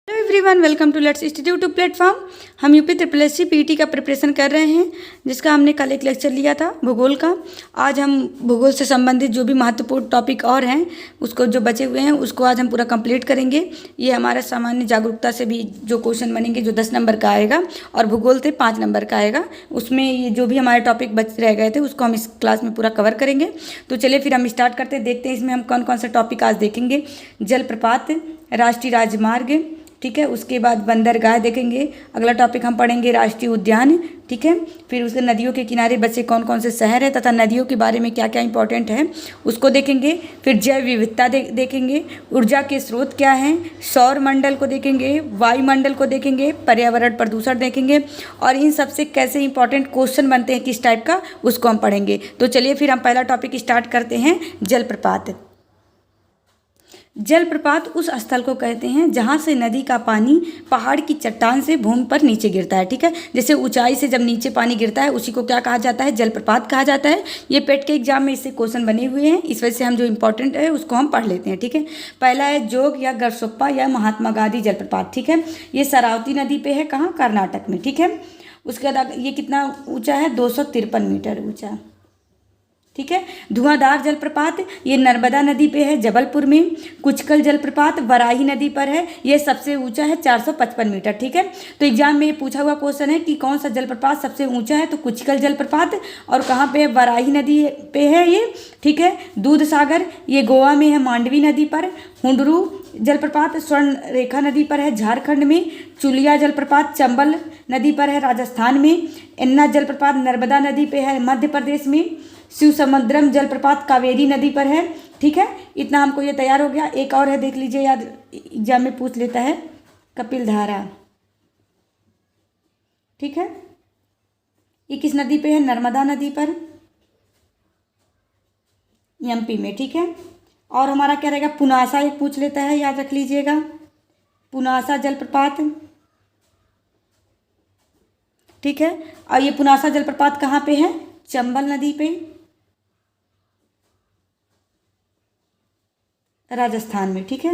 Hello everyone, welcome to let's study YouTube platform. हम UP triple S C PT का preparation कर रहे हैं, जिसका हमने कल एक लेक्चर लिया था भूगोल का। आज हम भूगोल से संबंधित जो भी महत्वपूर्ण टॉपिक और हैं उसको जो बचे हुए हैं उसको आज हम पूरा कंप्लीट करेंगे। ये हमारा सामान्य जागरूकता से भी जो क्वेश्चन बनेंगे जो 10 नंबर का आएगा और भूगोल से 5 नंबर का आएगा, उसमें ये जो भी हमारे टॉपिक बच रह गए थे उसको हम इस क्लास में पूरा कवर करेंगे। तो चलिए फिर हम स्टार्ट करते हैं, देखते हैं इसमें हम कौन कौन सा टॉपिक आज देखेंगे। जलप्रपात, राष्ट्रीय राजमार्ग, ठीक है। उसके बाद बंदरगाह देखेंगे। अगला टॉपिक हम पढ़ेंगे राष्ट्रीय उद्यान, ठीक है। फिर उसके नदियों के किनारे बसे कौन कौन से शहर हैं तथा नदियों के बारे में क्या क्या इंपॉर्टेंट है उसको देखेंगे। फिर जैव विविधता देखेंगे, ऊर्जा के स्रोत क्या हैं, सौर मंडल को देखेंगे, वायुमंडल को देखेंगे, पर्यावरण प्रदूषण देखेंगे और इन सबसे कैसे इंपॉर्टेंट क्वेश्चन बनते हैं किस टाइप का उसको हम पढ़ेंगे। तो चलिए फिर हम पहला टॉपिक स्टार्ट करते हैं, जलप्रपात। जलप्रपात उस स्थल को कहते हैं जहाँ से नदी का पानी पहाड़ की चट्टान से भूमि पर नीचे गिरता है, ठीक है। जैसे ऊंचाई से जब नीचे पानी गिरता है उसी को क्या कहा जाता है, जलप्रपात कहा जाता है। ये पेट के एग्जाम में इससे क्वेश्चन बने हुए हैं, इस वजह से हम जो इंपॉर्टेंट है उसको हम पढ़ लेते हैं, ठीक है। पहला है जोग या गरसोप्पा या महात्मा गांधी जलप्रपात, ठीक है। ये शरावती नदी पे है, कहाँ, कर्नाटक में, ठीक है। उसके बाद ये कितना ऊँचा है, 253 मीटर ऊँचा, ठीक है। धुआंधार जलप्रपात ये नर्मदा नदी पे है, जबलपुर में। कुचकल जलप्रपात वराही नदी पर है, ये सबसे ऊंचा है, 455 मीटर, ठीक है। तो एग्जाम में ये पूछा हुआ क्वेश्चन है कि कौन सा जलप्रपात सबसे ऊंचा है, तो कुचकल जलप्रपात। और कहाँ पे है, वराही नदी पे है ये, ठीक है। दूध सागर ये गोवा में है, मांडवी नदी पर। हुंडरू जलप्रपात स्वर्ण रेखा नदी पर है, झारखंड में। चुलिया जलप्रपात चंबल नदी पर है, राजस्थान में। एन्ना जलप्रपात नर्मदा नदी पे है, मध्य प्रदेश में। शिव समुद्रम जलप्रपात कावेरी नदी पर है, ठीक है। इतना हमको ये तैयार हो गया। एक और है, देख लीजिए, याद एग्जाम में पूछ लेता है, कपिलधारा, ठीक है। ये किस नदी पे है, नर्मदा नदी पर, एमपी में, ठीक है। और हमारा क्या रहेगा, पुनासा एक पूछ लेता है, याद रख लीजिएगा, पुनासा जलप्रपात, ठीक है। और ये पुनासा जलप्रपात कहाँ पे है, चंबल नदी पे, राजस्थान में, ठीक है।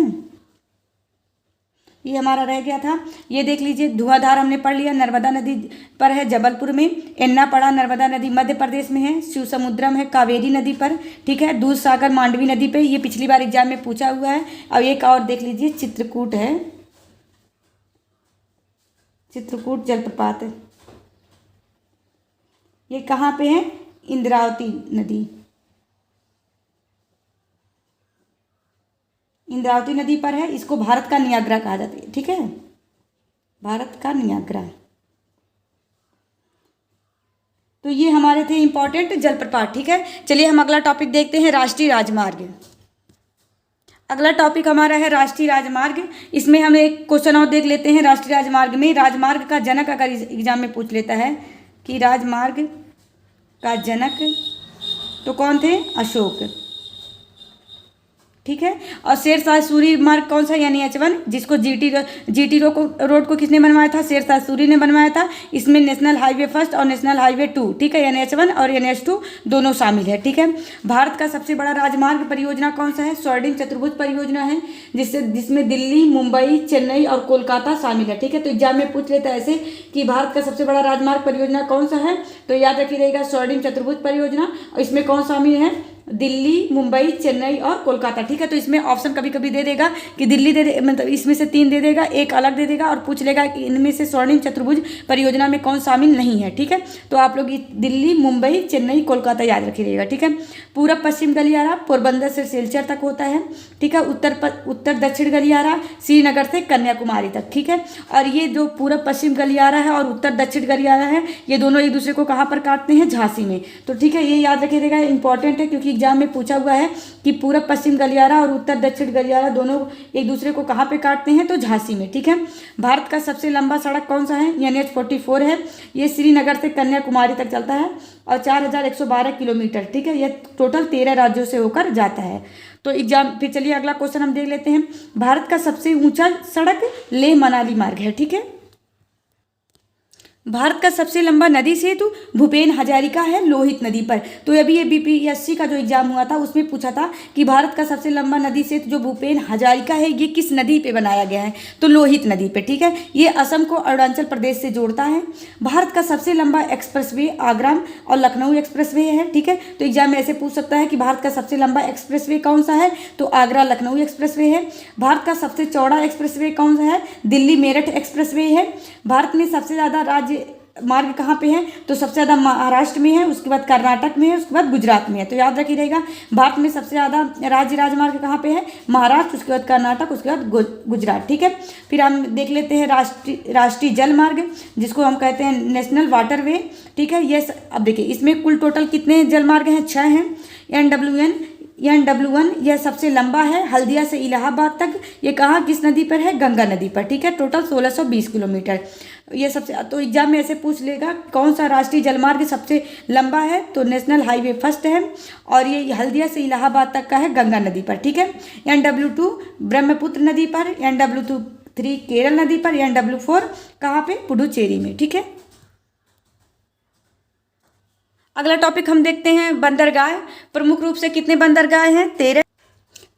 ये हमारा रह गया था, ये देख लीजिए, धुआंधार हमने पढ़ लिया, नर्मदा नदी पर है, जबलपुर में। एन्ना पड़ा, नर्मदा नदी मध्य प्रदेश में है। शिव समुद्रम है, कावेरी नदी पर, ठीक है। दूध सागर मांडवी नदी पे, ये पिछली बार एग्जाम में पूछा हुआ है। अब एक और देख लीजिए, चित्रकूट है, चित्रकूट जलप्रपात है, ये कहाँ पे है, इंद्रावती नदी, इंद्रावती नदी पर है। इसको भारत का नियाग्रा कहा जाता है, ठीक है, भारत का नियाग्रा। तो ये हमारे थे इंपॉर्टेंट जलप्रपात, ठीक है। चलिए हम अगला टॉपिक देखते हैं, राष्ट्रीय राजमार्ग। अगला टॉपिक हमारा है राष्ट्रीय राजमार्ग। इसमें हम एक क्वेश्चन और देख लेते हैं। राष्ट्रीय राजमार्ग में राजमार्ग का जनक अगर एग्जाम में पूछ लेता है कि राजमार्ग का जनक, तो कौन थे, अशोक, ठीक है। और शेरशाह सूरी मार्ग कौन सा, यानी H1, जिसको जीटी रोड को किसने बनवाया था, शेरशाह सूरी ने बनवाया था। इसमें नेशनल हाईवे फर्स्ट और नेशनल हाईवे 2, ठीक है, यानी H1 और यानी H2 दोनों शामिल है, ठीक है। भारत का सबसे बड़ा राजमार्ग परियोजना कौन सा है, स्वर्णिम चतुर्भुज परियोजना है, जिसमें दिल्ली, मुंबई, चेन्नई और कोलकाता शामिल है, ठीक है। तो एग्जाम में पूछ लेता है ऐसे कि भारत का सबसे बड़ा राजमार्ग परियोजना कौन सा है, तो याद रखिए रहेगा स्वर्णिम चतुर्भुज परियोजना। और इसमें कौन शामिल है, दिल्ली, मुंबई, चेन्नई और कोलकाता, ठीक है। तो इसमें ऑप्शन कभी कभी दे देगा कि दिल्ली मतलब इसमें से 3 दे देगा, एक अलग दे देगा और पूछ लेगा कि इनमें से स्वर्णिम चतुर्भुज परियोजना में कौन शामिल नहीं है, ठीक है। तो आप लोग दिल्ली, मुंबई, चेन्नई, कोलकाता याद रखिएगा, ठीक है। पूर्व पश्चिम गलियारा पोरबंदर से सिलचर तक होता है, ठीक है। उत्तर दक्षिण गलियारा श्रीनगर से कन्याकुमारी तक, ठीक है। और ये जो पूर्व पश्चिम गलियारा है और उत्तर दक्षिण गलियारा है, ये दोनों एक दूसरे को कहाँ पर काटते हैं, झांसी में। तो ठीक है, ये याद रखिएगा, इंपॉर्टेंट है, क्योंकि एग्जाम में पूछा हुआ है कि पूर्व पश्चिम गलियारा और उत्तर दक्षिण गलियारा दोनों एक दूसरे को कहाँ पे काटते हैं, तो झांसी में, ठीक है। भारत का सबसे लंबा सड़क कौन सा है, NH-44 है, ये श्रीनगर से कन्याकुमारी तक चलता है और 4112 किलोमीटर, ठीक है। यह टोटल 13 राज्यों से होकर जाता है। तो एग्जाम, फिर चलिए अगला क्वेश्चन हम देख लेते हैं। भारत का सबसे ऊंचा सड़क लेह मनाली मार्ग है, ठीक है। भारत का सबसे लंबा नदी सेतु भूपेन हजारिका है लोहित नदी पर। तो अभी ये बीपीएससी का जो एग्जाम हुआ था उसमें पूछा था कि भारत का सबसे लंबा नदी सेतु जो भूपेन हजारिका है ये किस नदी पे बनाया गया है, तो लोहित नदी पे, ठीक है। ये असम को अरुणाचल प्रदेश से जोड़ता है। भारत का सबसे लंबा एक्सप्रेसवे आगरा और लखनऊ एक्सप्रेसवे है, ठीक है। तो एग्जाम में ऐसे पूछ सकता है कि भारत का सबसे लंबा एक्सप्रेसवे कौन सा है, तो आगरा लखनऊ एक्सप्रेसवे है। भारत का सबसे चौड़ा एक्सप्रेसवे कौन सा है, दिल्ली मेरठ एक्सप्रेसवे है। भारत में सबसे ज़्यादा राज्य मार्ग कहाँ पे है, तो सबसे ज़्यादा महाराष्ट्र में है, उसके बाद कर्नाटक में है, उसके बाद गुजरात में है। तो याद रखिए रहेगा, भारत में सबसे ज़्यादा राजमार्ग कहाँ पे है, महाराष्ट्र, उसके बाद कर्नाटक, उसके बाद गुजरात, ठीक है। फिर हम देख लेते हैं राष्ट्रीय जल मार्ग, जिसको हम कहते हैं नेशनल वाटरवे, ठीक है। ये अब देखिए इसमें कुल टोटल कितने जल मार्ग हैं, 6 हैं। NW1 यह सबसे लंबा है, हल्दिया से इलाहाबाद तक। ये कहाँ किस नदी पर है, गंगा नदी पर, ठीक है। Total 1620 kilometre. ये सबसे, तो एग्जाम में ऐसे पूछ लेगा कौन सा राष्ट्रीय जलमार्ग सबसे लंबा है, तो नेशनल हाईवे फर्स्ट है और ये हल्दिया से इलाहाबाद तक का है, गंगा नदी पर, ठीक है। NW2 ब्रह्मपुत्र नदी पर, NW3 केरल नदी पर, NW4 कहाँ पे, पुडुचेरी में, ठीक है। अगला टॉपिक हम देखते हैं बंदरगाह। प्रमुख रूप से कितने बंदरगाह हैं,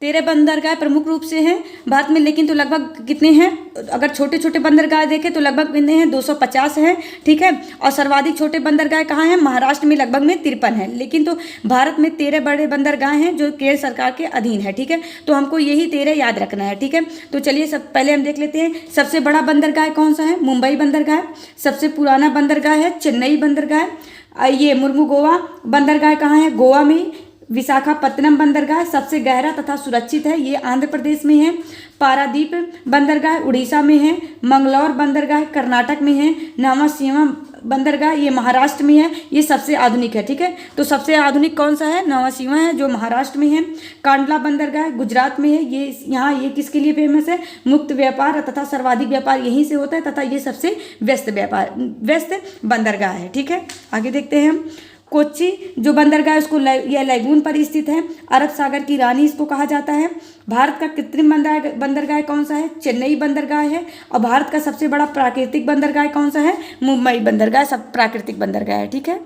13 बंदरगाह प्रमुख रूप से हैं भारत में, लेकिन तो लगभग कितने हैं, अगर छोटे छोटे बंदरगाह देखें तो लगभग कितने हैं, 250 हैं, ठीक है। और सर्वाधिक छोटे बंदरगाह कहाँ हैं, महाराष्ट्र में लगभग में 53 है। लेकिन तो भारत में 13 बड़े बंदरगाह हैं जो केंद्र सरकार के अधीन है, ठीक है। तो हमको यही 13 याद रखना है, ठीक है। तो चलिए सब पहले हम देख लेते हैं, सबसे बड़ा बंदरगाह कौन सा है, मुंबई बंदरगाह। सबसे पुराना बंदरगाह है चेन्नई बंदरगाह। ये मुर्मुगोवा बंदरगाह कहाँ है, गोवा में। विशाखापत्तनम बंदरगाह सबसे गहरा तथा सुरक्षित है, ये आंध्र प्रदेश में है। पारादीप बंदरगाह उड़ीसा में है। मंगलौर बंदरगाह कर्नाटक में है। नवासीमा बंदरगाह ये महाराष्ट्र में है, ये सबसे आधुनिक है, ठीक है। तो सबसे आधुनिक कौन सा है, नवासीमा है जो महाराष्ट्र में है। कांडला बंदरगाह गुजरात में है, ये यहाँ ये किसके लिए फेमस है, मुक्त व्यापार तथा सर्वाधिक व्यापार यहीं से होता है तथा ये सबसे व्यस्त बंदरगाह है, ठीक है। आगे देखते हैं हम, कोच्चि जो बंदरगाह है उसको यह लैगून पर स्थित है, अरब सागर की रानी इसको कहा जाता है। भारत का कृत्रिम बंदरगाह कौन सा है, चेन्नई बंदरगाह है। और भारत का सबसे बड़ा प्राकृतिक बंदरगाह कौन सा है, मुंबई बंदरगाह सब प्राकृतिक बंदरगाह है, ठीक है।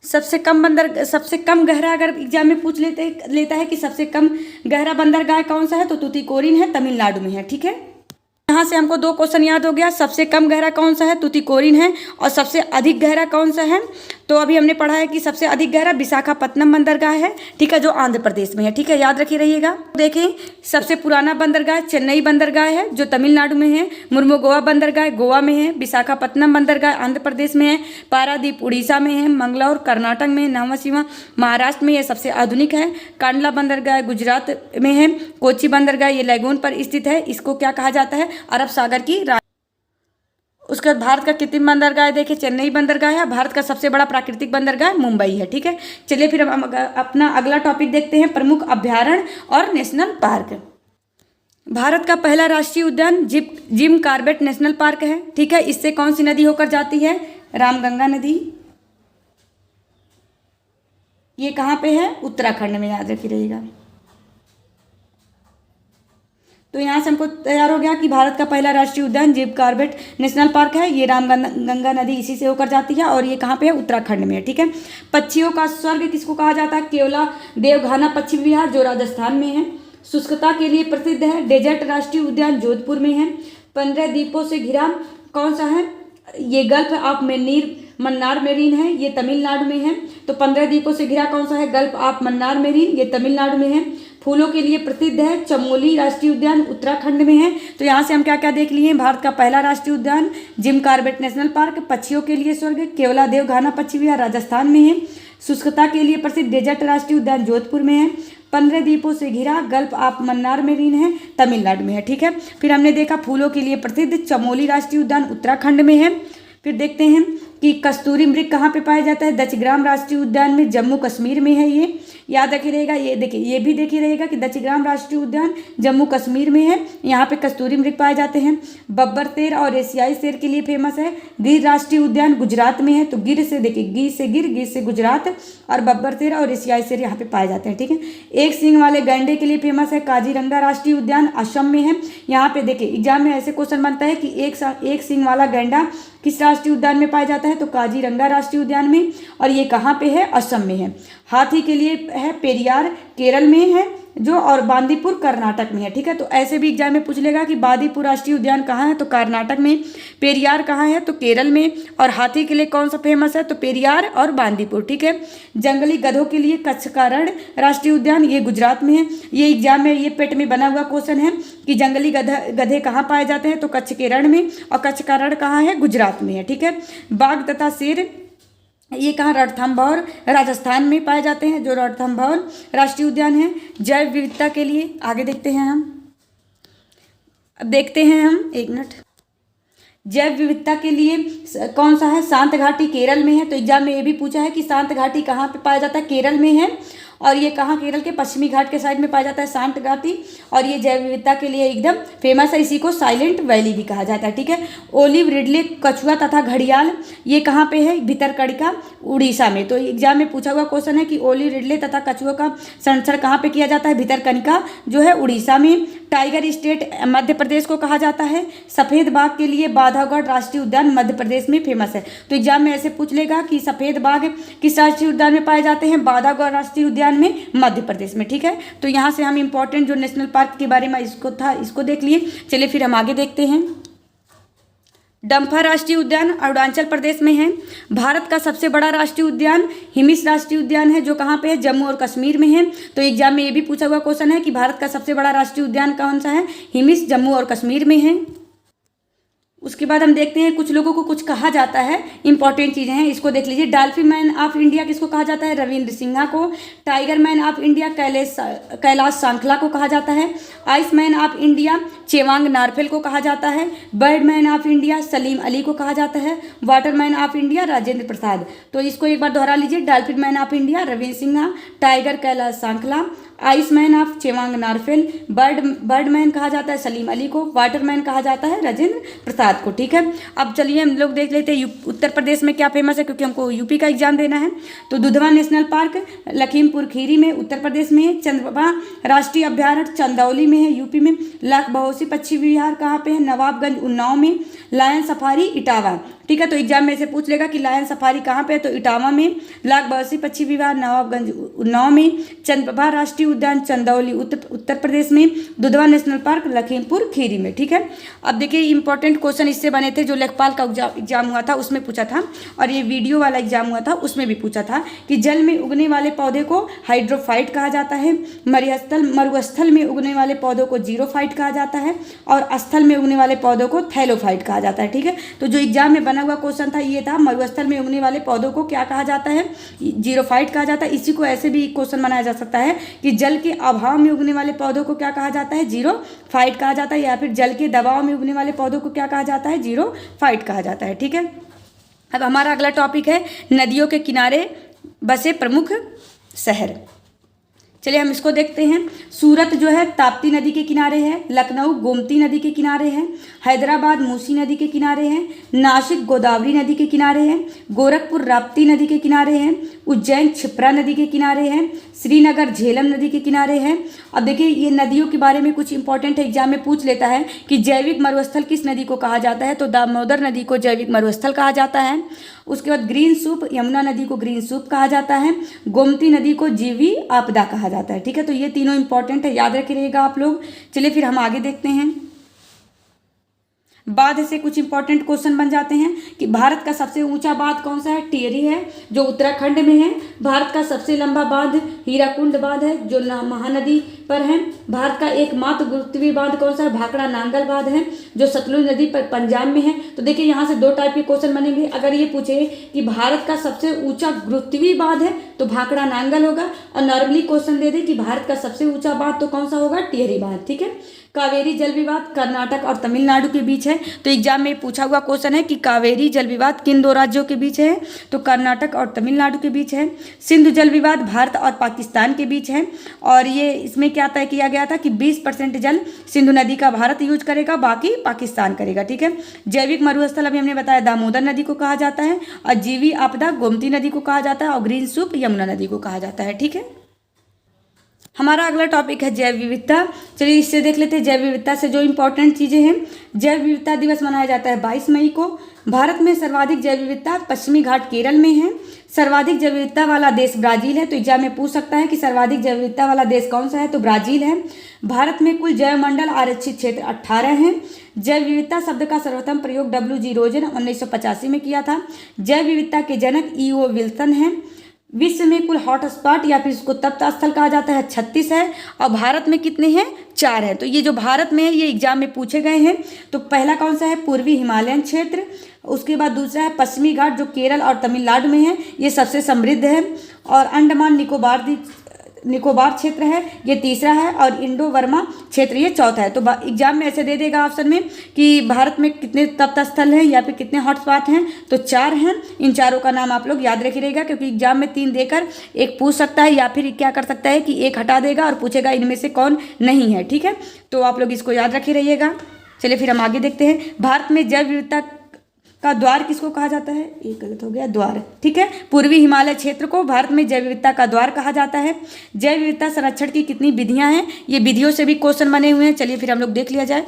सबसे कम गहरा अगर एग्जाम में पूछ लेता है कि सबसे कम गहरा बंदरगाह कौन सा है, तो तूतीकोरिन है, तमिलनाडु में है, ठीक है। यहाँ से हमको 2 क्वेश्चन याद हो गया, सबसे कम गहरा कौन सा है, तूतीकोरिन है, और सबसे अधिक गहरा कौन सा है, तो अभी हमने पढ़ा है कि सबसे अधिक गहरा विशाखापत्तनम बंदरगाह है, ठीक है, जो आंध्र प्रदेश में है, ठीक है, याद रखी रहिएगा। देखें सबसे पुराना बंदरगाह चेन्नई बंदरगाह है जो तमिलनाडु में है। मुर्मुगोवा बंदरगाह गोवा में है। विशाखापत्तनम बंदरगाह आंध्र प्रदेश में है। पारादीप उड़ीसा में है। मंगलौर कर्नाटक में। नवासीमा महाराष्ट्र में, ये सबसे आधुनिक है। कांडला बंदरगाह गुजरात में है। कोच्चि बंदरगाह ये लैगून पर स्थित है, इसको क्या कहा जाता है, अरब सागर की रानी। उसके बाद भारत का कृत्रिम बंदरगाह देखिए चेन्नई बंदरगाह है। भारत का सबसे बड़ा प्राकृतिक बंदरगाह मुंबई है, ठीक है। चलिए फिर हम अपना अगला टॉपिक देखते हैं, प्रमुख अभ्यारण्य और नेशनल पार्क। भारत का पहला राष्ट्रीय उद्यान जिम कॉर्बेट नेशनल पार्क है, ठीक है। इससे कौन सी नदी होकर जाती है, रामगंगा नदी। ये कहाँ पे है, उत्तराखंड में, याद रखी रहिएगा। तो यहाँ से हमको तैयार हो गया कि भारत का पहला राष्ट्रीय उद्यान जिम कॉर्बेट नेशनल पार्क है। ये रामगंगा नदी इसी से होकर जाती है और ये कहाँ पे है, उत्तराखंड में है, ठीक है। पक्षियों का स्वर्ग किसको कहा जाता है, केवला देवघाना पक्षी विहार जो राजस्थान में है। शुष्कता के लिए प्रसिद्ध है, डेजर्ट राष्ट्रीय उद्यान जोधपुर में है। 15 द्वीपों से घिरा कौन सा है, ये गल्फ ऑफ मन्नार मेरीन है, ये तमिलनाडु में है। तो 15 द्वीपों से घिरा कौन सा है, गल्फ ऑफ मन्नार मेरीन, ये तमिलनाडु में है। फूलों के लिए प्रसिद्ध है, चमोली राष्ट्रीय उद्यान उत्तराखंड में है। तो यहाँ से हम क्या क्या देख लिए, भारत का पहला राष्ट्रीय उद्यान जिम कॉर्बेट नेशनल पार्क, पक्षियों के लिए स्वर्ग केवला देवघाना पक्षी विहार राजस्थान में है। शुष्कता के लिए प्रसिद्ध डेजर्ट राष्ट्रीय उद्यान जोधपुर में है। 15 द्वीपों से घिरा गल्फ ऑफ मन्नार मेरीन है, तमिलनाडु में है, ठीक है। फिर हमने देखा फूलों के लिए प्रसिद्ध चमोली राष्ट्रीय उद्यान उत्तराखंड में है। फिर देखते हैं कि कस्तूरी मृग कहाँ पे पाया जाता है, दचग्राम राष्ट्रीय उद्यान में, जम्मू कश्मीर में है। याद रखे रहेगा। ये देखिए, ये भी देखिए रहेगा कि दक्षिग्राम राष्ट्रीय उद्यान जम्मू कश्मीर में है, यहाँ पे कस्तूरी मृग पाए जाते हैं। बब्बर शेर और एशियाई शेर के लिए फेमस है। गिर राष्ट्रीय उद्यान गुजरात में है, तो गिर से देखिए, गिर से गुजरात, और बब्बर शेर और एशियाई शेर यहाँ पे पाए जाते हैं, ठीक है। एक सींग वाले गैंडे के लिए फेमस है। काजीरंगा राष्ट्रीय उद्यान असम में है। यहाँ पे देखिए एग्जाम में ऐसे क्वेश्चन बनता है कि एक सींग वाला गैंडा किस राष्ट्रीय उद्यान में पाया जाता है, तो काजीरंगा राष्ट्रीय उद्यान में, और ये कहाँ पे है, असम में है। हाथी के लिए है पेरियार, केरल में है जो, और बांदीपुर कर्नाटक में है, ठीक है। तो ऐसे भी एग्जाम में पूछ लेगा कि बांदीपुर राष्ट्रीय उद्यान कहाँ है, तो कर्नाटक में। पेरियार कहाँ है, तो केरल में। और हाथी के लिए कौन सा फेमस है, तो पेरियार और बांदीपुर, ठीक है। जंगली गधों के लिए कच्छ का रण राष्ट्रीय उद्यान, ये गुजरात में है। ये एग्जाम में ये पेट में बना हुआ क्वेश्चन है कि जंगली गधे कहाँ पाए जाते हैं, तो कच्छ के रण में, और कच्छ का रण कहाँ है, गुजरात में है, ठीक है। बाघ तथा शेर ये कहाँ, रणथंभौर राजस्थान में पाए जाते हैं, जो रणथंभौर राष्ट्रीय उद्यान है। जैव विविधता के लिए आगे देखते हैं हम, एक मिनट। जैव विविधता के लिए कौन सा है, शांत घाटी केरल में है। तो एग्जाम में ये भी पूछा है कि शांत घाटी कहाँ पे पाया जाता है, केरल में है। और ये कहाँ, केरल के पश्चिमी घाट के साइड में पाया जाता है शांत घाटी, और ये जैव विविधता के लिए एकदम फेमस है। इसी को साइलेंट वैली भी कहा जाता है, ठीक है। ओलिव रिडले कछुआ तथा घड़ियाल ये कहाँ पे है, भितरकनिका उड़ीसा में। तो एग्जाम में पूछा हुआ क्वेश्चन है कि ओलिव रिडले तथा कछुआ का संरक्षण कहाँ पे किया जाता है, भितरकनिका जो है उड़ीसा में। टाइगर स्टेट मध्य प्रदेश को कहा जाता है। सफ़ेद बाघ के लिए बांधवगढ़ राष्ट्रीय उद्यान मध्य प्रदेश में फेमस है। तो एग्जाम में ऐसे पूछ लेगा कि सफ़ेद बाघ किस राष्ट्रीय उद्यान में पाए जाते हैं, बांधवगढ़ राष्ट्रीय उद्यान में मध्य प्रदेश में, ठीक है। तो यहाँ से हम इंपॉर्टेंट जो नेशनल पार्क के बारे में इसको देख लिए। चलिए फिर हम आगे देखते हैं। डम्फा राष्ट्रीय उद्यान अरुणाचल प्रदेश में है। भारत का सबसे बड़ा राष्ट्रीय उद्यान हिमिस राष्ट्रीय उद्यान है, जो कहाँ पे है, जम्मू और कश्मीर में है। तो एग्जाम में ये भी पूछा हुआ क्वेश्चन है कि भारत का सबसे बड़ा राष्ट्रीय उद्यान कौन सा है, हिमिस जम्मू और कश्मीर में है। उसके बाद हम देखते हैं कुछ लोगों को कुछ कहा जाता है, इंपॉर्टेंट चीज़ें हैं, इसको देख लीजिए। डॉल्फिन मैन ऑफ इंडिया किसको कहा जाता है, रविंद्र सिन्हा को। Tiger man of India Kailash Sankhla को कहा जाता है। Ice man of India Chewang Norphel को कहा जाता है। Bird man of India Salim Ali को कहा जाता है। Water man of India Rajendra Prasad. तो इसको एक बार दोहरा लीजिए। Dolphin man of India Ravindra Sinha, tiger Kailash Sankhla, ice man of Chewang Norphel, bird man कहा जाता है सलीम अली को, वाटर मैन कहा जाता है राजेंद्र प्रसाद को, ठीक है। अब चलिए हम लोग देख लेते हैं उत्तर प्रदेश में क्या फेमस है, क्योंकि हमको यूपी का एग्जाम देना है। तो दुधवा नेशनल पार्क लखीमपुर खीरी में उत्तर प्रदेश में है। चंद्रवा राष्ट्रीय अभ्यारण्य चंदौली में है, यूपी में। लाख बहोसी पक्षी विहार कहाँ पे है, नवाबगंज उन्नाव में। लायन सफारी इटावा, ठीक है। तो एग्जाम में से पूछ लेगा कि लायन सफारी कहाँ पे है, तो इटावा में। लाख बहोसी पक्षी विहार नवाबगंज उन्नाव में। चंद्रप्रभा राष्ट्रीय उद्यान चंदौली उत्तर प्रदेश में। दुधवा नेशनल पार्क लखीमपुर खीरी में, ठीक है। अब देखिए इंपॉर्टेंट क्वेश्चन इससे बने थे, जो लेखपाल का एग्जाम हुआ था उसमें पूछा था, और ये वीडियो वाला एग्जाम हुआ था उसमें भी पूछा था कि जल में उगने वाले पौधे को हाइड्रोफाइट कहा जाता है। मरुस्थल में उगने वाले पौधों को जीरोफाइट कहा जाता है, और स्थल में उगने वाले पौधों को थैलोफाइट कहा जाता है, ठीक है। तो जो एग्जाम में बना हुआ क्वेश्चन था ये था, मरुस्थल में उगने वाले पौधों को क्या कहा जाता है, जीरोफाइट कहा जाता है। इसी को ऐसे भी क्वेश्चन बनाया जा सकता है कि जल के अभाव में उगने वाले पौधों को क्या कहा जाता है, जीरोफाइट कहा जाता है, या फिर जल के दबाव में उगने वाले पौधों को क्या कहा जाता है, जीरोफाइट कहा जाता है, ठीक है। अब हमारा अगला टॉपिक है नदियों के किनारे बसे प्रमुख शहर। चलिए हम इसको देखते हैं। सूरत जो है ताप्ती नदी के किनारे है। लखनऊ गोमती नदी के किनारे है। हैदराबाद मूसी नदी के किनारे है। नासिक गोदावरी नदी के किनारे है। गोरखपुर राप्ती नदी के किनारे है। उज्जैन क्षिप्रा नदी के किनारे है। श्रीनगर झेलम नदी के किनारे है। अब देखिए ये नदियों के बारे में कुछ इंपॉर्टेंट एग्जाम में पूछ लेता है कि जैविक मरुस्थल किस नदी को कहा जाता है, तो दामोदर नदी को जैविक मरुस्थल कहा जाता है। उसके बाद ग्रीन सूप, यमुना नदी को ग्रीन सूप कहा जाता है। गोमती नदी को जीवी आपदा कहा जाता है, ठीक है। तो ये तीनों इंपॉर्टेंट है, याद रखिएगा आप लोग। चलिए फिर हम आगे देखते हैं। बांध से कुछ इंपॉर्टेंट क्वेश्चन बन जाते हैं कि भारत का सबसे ऊंचा बांध कौन सा है, टिहरी है जो उत्तराखंड में है। भारत का सबसे लंबा बांध हीराकुंड बांध है जो महानदी पर है। भारत का एकमात्र गुरुत्वीय बांध कौन सा है, भाखड़ा नांगल बांध है जो सतलुज नदी पर पंजाब में है। तो देखिए यहाँ से दो टाइप के क्वेश्चन बनेंगे। अगर ये पूछे कि भारत का सबसे ऊंचा गुरुत्वीय बांध है तो भाखड़ा नांगल होगा, और नॉर्मली क्वेश्चन दे दे कि भारत का सबसे ऊंचा बांध तो कौन सा होगा, टिहरी बांध, ठीक है। कावेरी जल विवाद कर्नाटक और तमिलनाडु के बीच है। तो एग्जाम में पूछा हुआ क्वेश्चन है कि कावेरी जल विवाद किन दो राज्यों के बीच है, तो कर्नाटक और तमिलनाडु के बीच है। सिंधु जल विवाद भारत और पाकिस्तान के बीच है, और ये इसमें क्या तय किया गया था कि 20% जल सिंधु नदी का भारत यूज करेगा, बाकी पाकिस्तान करेगा, ठीक है। जैविक मरुस्थल अभी हमने बताया दामोदर नदी को कहा जाता है, और जीवी आपदा गोमती नदी को कहा जाता है, और ग्रीन सूप यमुना नदी को कहा जाता है, ठीक है। हमारा अगला टॉपिक है जैव विविधता। चलिए इससे देख लेते हैं जैव विविधता से जो इंपॉर्टेंट चीज़ें हैं। जैव विविधता दिवस मनाया जाता है 22 मई को। भारत में सर्वाधिक जैव विविधता पश्चिमी घाट केरल में है। सर्वाधिक जैव विविधता वाला देश ब्राजील है। तो एग्जाम में पूछ सकता है कि सर्वाधिक जैव विविधता वाला देश कौन सा है, तो ब्राजील है। भारत में कुल जैव मंडल आरक्षित क्षेत्र 18 हैं। जैव विविधता शब्द का सर्वप्रथम प्रयोग W.G. रोजन 1985 में किया था। जैव विविधता के जनक E.O. विल्सन हैं। विश्व में कुल हॉटस्पॉट या फिर इसको तप्त स्थल कहा जाता है 36 है, और भारत में कितने हैं, 4 हैं। तो ये जो भारत में है ये एग्जाम में पूछे गए हैं। तो पहला कौन सा है, पूर्वी हिमालयन क्षेत्र। उसके बाद दूसरा है पश्चिमी घाट जो केरल और तमिलनाडु में है, ये सबसे समृद्ध है। और अंडमान निकोबार क्षेत्र है, ये तीसरा है। और इंडो बर्मा क्षेत्र ये चौथा है। तो एग्जाम में ऐसे दे देगा ऑप्शन में कि भारत में कितने तप्त स्थल हैं या फिर कितने हॉटस्पॉट हैं, तो 4 हैं। इन चारों का नाम आप लोग याद रखी रहेगा, क्योंकि एग्जाम में 3 देकर एक पूछ सकता है, या फिर क्या कर सकता है कि एक हटा देगा और पूछेगा इनमें से कौन नहीं है, ठीक है। तो आप लोग इसको याद रखे रहिएगा। चलिए फिर हम आगे देखते हैं। भारत में जैव विविधता का द्वार किसको कहा जाता है, ये गलत हो गया, द्वार, ठीक है। पूर्वी हिमालय क्षेत्र को भारत में जैव विविधता का द्वार कहा जाता है। जैव विविधता संरक्षण की कितनी विधियां हैं, ये विधियों से भी क्वेश्चन बने हुए हैं। चलिए फिर हम लोग देख लिया जाए।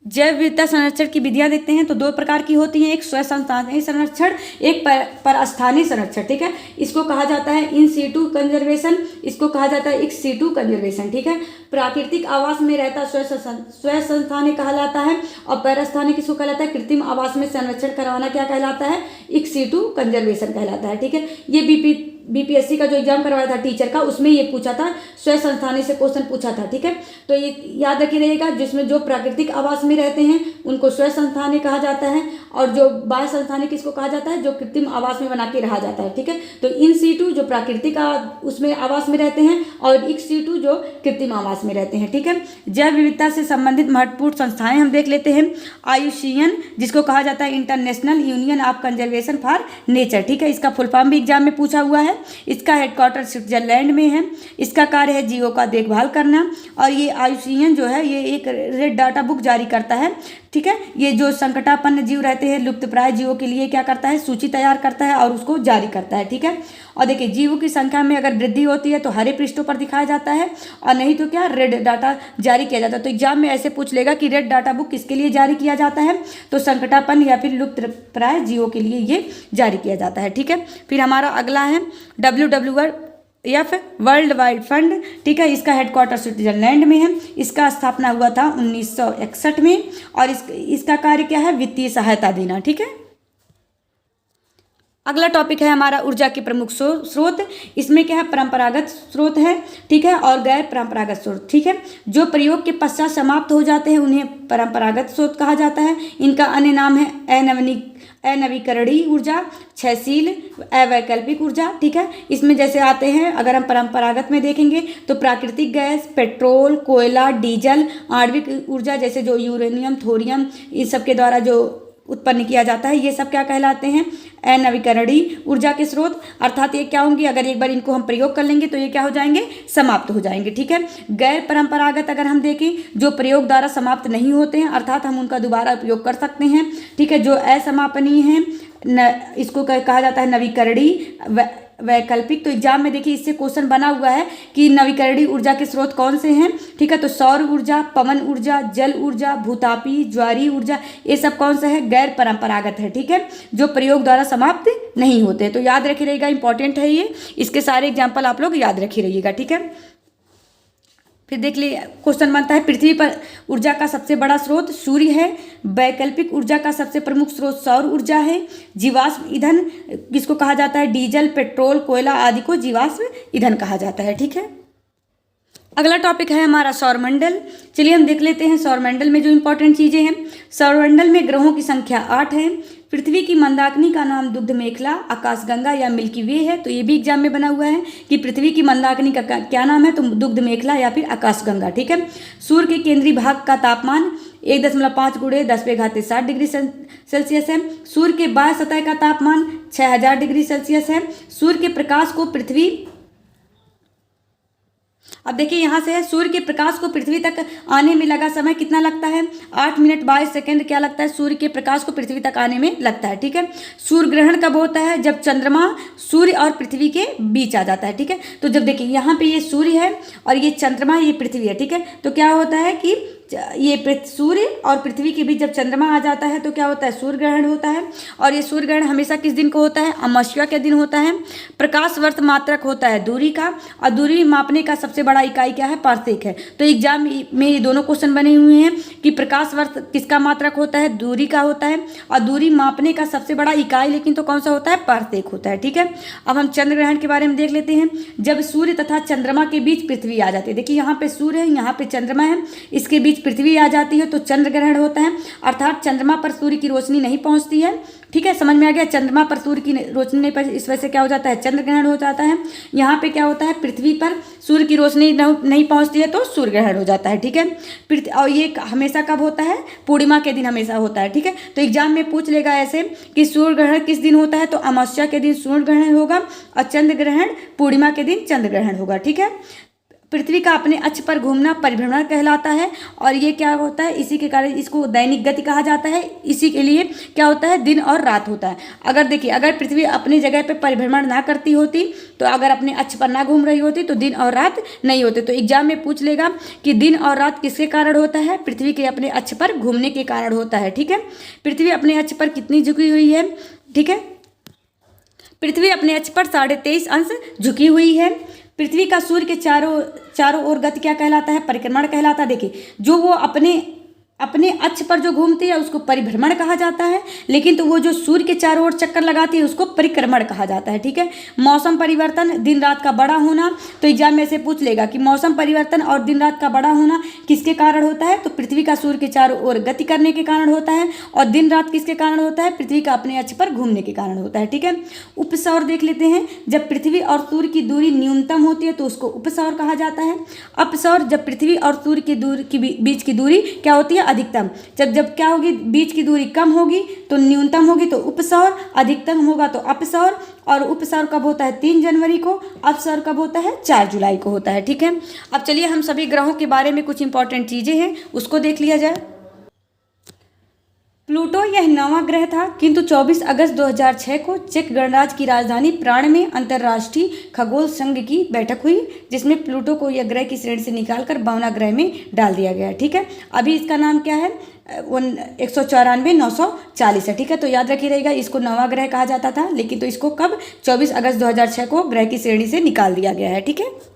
जैव विविधता संरक्षण की विधियां देखते हैं। तो 2 प्रकार की होती हैं, एक स्वसंस्थानीय संरक्षण, एक परस्थानीय संरक्षण, ठीक है। इसको कहा जाता है इन सीटू कंजर्वेशन, इसको कहा जाता है एक्स सीटू कंजर्वेशन, ठीक है। प्राकृतिक आवास में रहता स्वसंस्थानीय कहलाता है, और परस्थानीय किसको कहलाता है, कृत्रिम आवास में संरक्षण करवाना क्या कहलाता है, एक्स सीटू कंजर्वेशन कहलाता है, ठीक है। ये बीपीएससी का जो एग्जाम करवाया था टीचर का, उसमें ये पूछा था, स्वसंस्थानीय से क्वेश्चन पूछा था, ठीक है। तो ये याद रखी रहेगा, जिसमें जो प्राकृतिक आवास में रहते हैं उनको स्वसंस्थानीय कहा जाता है, और जो बाह्य संस्थानीय किसको कहा जाता है, जो कृत्रिम आवास में बना के रहा जाता है, ठीक है। तो इन सीटू जो प्राकृतिक उसमें आवास में रहते हैं, और एक्स सीटू जो कृत्रिम आवास में रहते हैं, ठीक है। जैव विविधता से संबंधित महत्वपूर्ण संस्थाएं हम देख लेते हैं। IUCN जिसको कहा जाता है international union of conservation for nature, ठीक है। इसका फुल फॉर्म भी एग्जाम में पूछा हुआ है। इसका हेडक्वार्टर स्विट्जरलैंड में है। इसका कार्य है जीवों का देखभाल करना, और ये IUCN जो है ये एक रेड डाटा बुक जारी करता है, ठीक है। ये जो संकटापन्न जीव रहते हैं, लुप्तप्राय जीवों के लिए क्या करता है, सूची तैयार करता है और उसको जारी करता है, ठीक है। और देखिए जीवों की संख्या में अगर वृद्धि होती है तो हरे पृष्ठों पर दिखाया जाता है, और नहीं तो क्या, रेड डाटा जारी किया जाता है। तो एग्जाम में ऐसे पूछ लेगा कि रेड डाटा बुक किसके लिए जारी किया जाता है, तो संकटापन्न या फिर लुप्तप्राय जीवों के लिए ये जारी किया जाता है, ठीक है। फिर हमारा अगला है WWF वर्ल्ड वाइड फंड, ठीक है। इसका हेडक्वार्टर स्विट्जरलैंड में है। इसका स्थापना हुआ था 1961 में, और इसका कार्य क्या है, वित्तीय सहायता देना, ठीक है। अगला टॉपिक है हमारा ऊर्जा के प्रमुख स्रोत। इसमें क्या है, परंपरागत स्रोत है, ठीक है, और गैर परंपरागत स्रोत, ठीक है। जो प्रयोग के पश्चात समाप्त हो जाते हैं उन्हें परंपरागत स्रोत कहा जाता है। इनका अन्य नाम है अनवीकरणीय ऊर्जा, क्षयशील, अवैकल्पिक ऊर्जा, ठीक है। इसमें जैसे आते हैं, अगर हम परंपरागत में देखेंगे तो प्राकृतिक गैस, पेट्रोल, कोयला, डीजल, आणविक ऊर्जा जैसे जो यूरेनियम, थोरियम, इन सब के द्वारा जो उत्पन्न किया जाता है, ये सब क्या कहलाते हैं, अनवीकरणीय ऊर्जा के स्रोत। अर्थात ये क्या होंगे, अगर एक बार इनको हम प्रयोग कर लेंगे तो ये क्या हो जाएंगे, समाप्त हो जाएंगे, ठीक है। गैर परंपरागत अगर हम देखें, जो प्रयोग द्वारा समाप्त नहीं होते हैं, अर्थात हम उनका दोबारा उपयोग कर सकते हैं, ठीक है। जो असमापनीय हैं, इसको कहा जाता है नवीकरणीय, वैकल्पिक। तो एग्जाम में देखिए इससे क्वेश्चन बना हुआ है कि नवीकरणीय ऊर्जा के स्रोत कौन से हैं, ठीक है। तो सौर ऊर्जा, पवन ऊर्जा, जल ऊर्जा, भूतापी, ज्वारीय ऊर्जा, ये सब कौन सा है, गैर परंपरागत है, ठीक है, जो प्रयोग द्वारा समाप्त नहीं होते। तो याद रखी रहेगा, इंपॉर्टेंट है ये, इसके सारे एग्जाम्पल आप लोग याद रखी रहिएगा, ठीक है। फिर देख लिए क्वेश्चन बनता है, पृथ्वी पर ऊर्जा का सबसे बड़ा स्रोत सूर्य है। वैकल्पिक ऊर्जा का सबसे प्रमुख स्रोत सौर ऊर्जा है। जीवाश्म ईंधन किसको कहा जाता है, डीजल, पेट्रोल, कोयला आदि को जीवाश्म ईंधन कहा जाता है, ठीक है। अगला टॉपिक है हमारा सौरमंडल। चलिए हम देख लेते हैं सौरमंडल में जो इंपॉर्टेंट चीज़ें हैं। सौरमंडल में ग्रहों की संख्या 8 है। पृथ्वी की मंदाकिनी का नाम दुग्ध मेखला, आकाशगंगा या मिल्की वे है। तो ये भी एग्जाम में बना हुआ है कि पृथ्वी की मंदाकिनी का क्या नाम है, तो दुग्ध मेखला या फिर आकाशगंगा। ठीक है। सूर्य के केंद्रीय भाग का तापमान 1.5 × 10⁻60 डिग्री सेल्सियस है। सूर्य के बाह्य सतह का तापमान 6000 डिग्री सेल्सियस है। सूर्य के प्रकाश को पृथ्वी, अब देखिए यहाँ से है, सूर्य के प्रकाश को पृथ्वी तक आने में लगा समय कितना लगता है, 8 मिनट 22 सेकंड क्या लगता है, सूर्य के प्रकाश को पृथ्वी तक आने में लगता है। ठीक है। सूर्य ग्रहण कब होता है, जब चंद्रमा सूर्य और पृथ्वी के बीच आ जाता है। ठीक है। तो जब देखिए यहाँ पे ये सूर्य है और ये चंद्रमा, ये पृथ्वी है। ठीक है। तो क्या होता है कि ये सूर्य और पृथ्वी के बीच जब चंद्रमा आ जाता है तो क्या होता है, सूर्य ग्रहण होता है। और ये सूर्य ग्रहण हमेशा किस दिन को होता है, अमावस्या के दिन होता है। प्रकाश वर्ष मात्रक होता है दूरी का, और दूरी मापने का सबसे बड़ा इकाई क्या है, पारसेक है। तो एग्जाम में ये दोनों क्वेश्चन बने हुए हैं कि प्रकाश वर्ष किसका मात्रक होता है, दूरी का होता है, और दूरी मापने का सबसे बड़ा इकाई लेकिन तो कौन सा होता है, पारसेक होता है। ठीक है। अब हम चंद्र ग्रहण के बारे में देख लेते हैं। जब सूर्य तथा चंद्रमा के बीच पृथ्वी आ जाती है, देखिए यहाँ पे सूर्य है, यहाँ पे चंद्रमा है, इसके बीच पृथ्वी आ जाती है तो चंद्र ग्रहण होता है। अर्थात चंद्रमा पर सूर्य की रोशनी नहीं पहुंचती है। ठीक है, समझ में आ गया। चंद्रमा पर सूर्य की रोशनी नहीं पहुंचती, इस वजह से क्या हो जाता है, चंद्र ग्रहण हो जाता है। यहाँ पे क्या होता है, पृथ्वी पर सूर्य की रोशनी नहीं पहुंचती है तो सूर्य ग्रहण हो जाता है। ठीक है। और ये हमेशा कब होता है, पूर्णिमा के दिन हमेशा होता है। ठीक है। तो एग्जाम में पूछ लेगा ऐसे कि सूर्य ग्रहण किस दिन होता है, तो अमावस्या के दिन सूर्य ग्रहण होगा और चंद्र ग्रहण पूर्णिमा के दिन चंद्र ग्रहण होगा। ठीक है। पृथ्वी का अपने अक्ष पर घूमना परिभ्रमण कहलाता है, और ये क्या होता है, इसी के कारण इसको दैनिक गति कहा जाता है। इसी के लिए क्या होता है, दिन और रात होता है। अगर देखिए, अगर पृथ्वी अपनी जगह पे परिभ्रमण ना करती होती, तो अगर अपने अक्ष पर ना घूम रही होती तो दिन और रात नहीं होते। तो एग्जाम में पूछ लेगा कि दिन और रात किसके कारण होता है, पृथ्वी के अपने अक्ष पर घूमने के कारण होता है। ठीक है। पृथ्वी अपने अक्ष पर कितनी झुकी हुई है, ठीक है, पृथ्वी अपने अक्ष पर 23.5 अंश झुकी हुई है। पृथ्वी का सूर्य के चारों ओर गति क्या कहलाता है, परिक्रमण कहलाता है। देखिए, जो वो अपने अक्ष पर जो घूमती है उसको परिभ्रमण कहा जाता है, लेकिन तो वो जो सूर्य के चारों ओर चक्कर लगाती है उसको परिक्रमण कहा जाता है। ठीक है। मौसम परिवर्तन, दिन रात का बड़ा होना, तो एग्जाम में से पूछ लेगा कि मौसम परिवर्तन और दिन रात का बड़ा होना किसके कारण होता है, तो पृथ्वी का सूर्य के चारों ओर गति करने के कारण होता है। और दिन रात किसके कारण होता है, पृथ्वी का अपने अक्ष पर घूमने के कारण होता है। ठीक है। उपसौर देख लेते हैं। जब पृथ्वी और सूर्य की दूरी न्यूनतम होती है तो उसको उपसौर कहा जाता है। अपसौर, जब पृथ्वी और सूर्य की बीच की दूरी क्या होती है, अधिकतम। जब क्या होगी, बीच की दूरी कम होगी तो न्यूनतम होगी तो उपसौर, अधिकतम होगा तो अपसौर। और उपसौर कब होता है, 3 जनवरी को। अपसौर कब होता है, 4 जुलाई को होता है। ठीक है। अब चलिए हम सभी ग्रहों के बारे में कुछ इंपॉर्टेंट चीजें हैं उसको देख लिया जाए। प्लूटो यह 9वां ग्रह था, किंतु 24 अगस्त 2006 को चेक गणराज्य की राजधानी प्राण में अंतर्राष्ट्रीय खगोल संघ की बैठक हुई, जिसमें प्लूटो को यह ग्रह की श्रेणी से निकालकर 52वां ग्रह में डाल दिया गया। ठीक है। अभी इसका नाम क्या है, 194,940 है। ठीक है। तो याद रखिए रहेगा, इसको 9वां ग्रह कहा जाता था, लेकिन तो इसको कब, 24 अगस्त 2006 को ग्रह की श्रेणी से निकाल दिया गया है। ठीक है।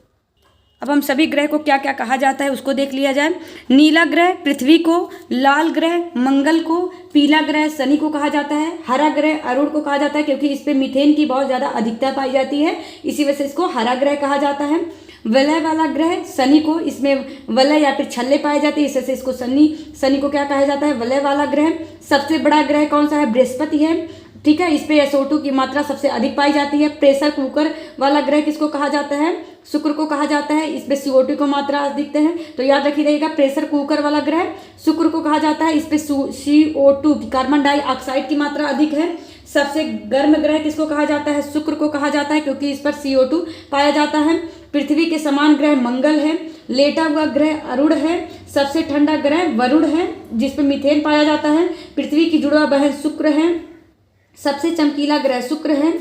अब हम सभी ग्रह को क्या क्या कहा जाता है उसको देख लिया जाए। नीला ग्रह पृथ्वी को, लाल ग्रह मंगल को, पीला ग्रह शनि को कहा जाता है, हरा ग्रह अरुण को कहा जाता है क्योंकि इस पे मीथेन की बहुत ज़्यादा अधिकता पाई जाती है, इसी वजह से इसको हरा ग्रह कहा जाता है। वलय वाला ग्रह शनि को, इसमें वलय या फिर छल्ले पाए जाते हैं, इस वजह से इसको शनि को क्या कहा जाता है, वलय वाला ग्रह। सबसे बड़ा ग्रह कौन सा है, बृहस्पति है। ठीक है। इस पे SO2 की मात्रा सबसे अधिक पाई जाती है। प्रेशर कुकर वाला ग्रह किसको कहा जाता है, शुक्र को कहा जाता है, इस पे CO2 की मात्रा अधिक है। तो याद रखिए रहेगा, प्रेशर कुकर वाला ग्रह शुक्र को कहा जाता है, इस पे CO2 कार्बन डाइऑक्साइड की मात्रा अधिक है। सबसे गर्म ग्रह किसको कहा जाता है, शुक्र को कहा जाता है क्योंकि इस पर CO2 पाया जाता है। पृथ्वी के समान ग्रह मंगल है। लेटा हुआ ग्रह अरुण है। सबसे ठंडा ग्रह वरुण है जिसपे मीथेन पाया जाता है। पृथ्वी की जुड़वा बहन शुक्र है। सबसे चमकीला ग्रह शुक्र है।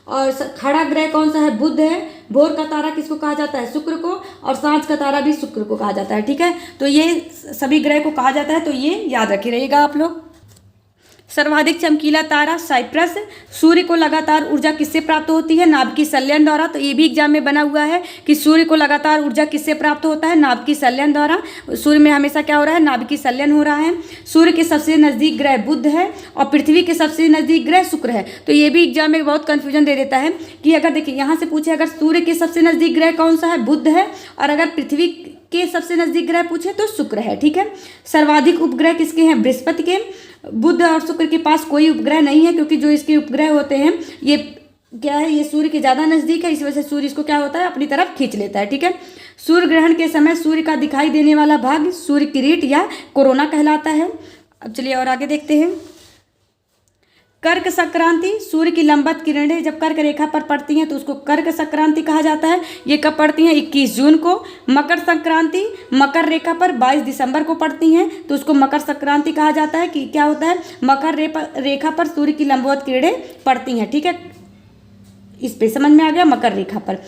और खड़ा ग्रह कौन सा है, बुध है। भोर का तारा किसको कहा जाता है, शुक्र को। और सांझ का तारा भी शुक्र को कहा जाता है। ठीक है। तो ये सभी ग्रह को कहा जाता है, तो ये याद रखे रहेगा आप लोग। सर्वाधिक चमकीला तारा साइप्रस। सूर्य को लगातार ऊर्जा किससे प्राप्त होती है, नाभिकीय संलयन द्वारा। तो ये भी एग्जाम में बना हुआ है कि सूर्य को लगातार ऊर्जा किससे प्राप्त होता है, नाभिकीय संलयन द्वारा। सूर्य में हमेशा क्या हो रहा है, नाभिकीय संलयन हो रहा है। सूर्य के सबसे नजदीक ग्रह बुध है और पृथ्वी के सबसे नजदीक ग्रह शुक्र है। तो ये भी एग्जाम में बहुत कंफ्यूजन दे देता है कि अगर देखिए यहाँ से पूछे, अगर सूर्य के सबसे नजदीक ग्रह कौन सा है, बुध है, और अगर पृथ्वी के सबसे नजदीक ग्रह पूछे तो शुक्र है। ठीक है। सर्वाधिक उपग्रह किसके हैं, बृहस्पति के। बुध और शुक्र के पास कोई उपग्रह नहीं है, क्योंकि जो इसके उपग्रह होते हैं ये क्या है, ये सूर्य के ज़्यादा नज़दीक है, इस वजह से सूर्य इसको क्या होता है, अपनी तरफ खींच लेता है। ठीक है, सूर्य ग्रहण के समय सूर्य का दिखाई देने वाला भाग सूर्य किरीट या कोरोना कहलाता है। अब चलिए और आगे देखते हैं। कर्क संक्रांति, सूर्य की लंबवत किरणें जब कर्क रेखा पर पड़ती हैं तो उसको कर्क संक्रांति कहा जाता है। ये कब पड़ती हैं, 21 जून को। मकर संक्रांति मकर रेखा पर 22 दिसंबर को पड़ती हैं तो उसको मकर संक्रांति कहा जाता है। कि क्या होता है, मकर रेखा पर सूर्य की लंबवत किरणें पड़ती हैं। ठीक है, इस पे समझ में आ गया। मकर रेखा पर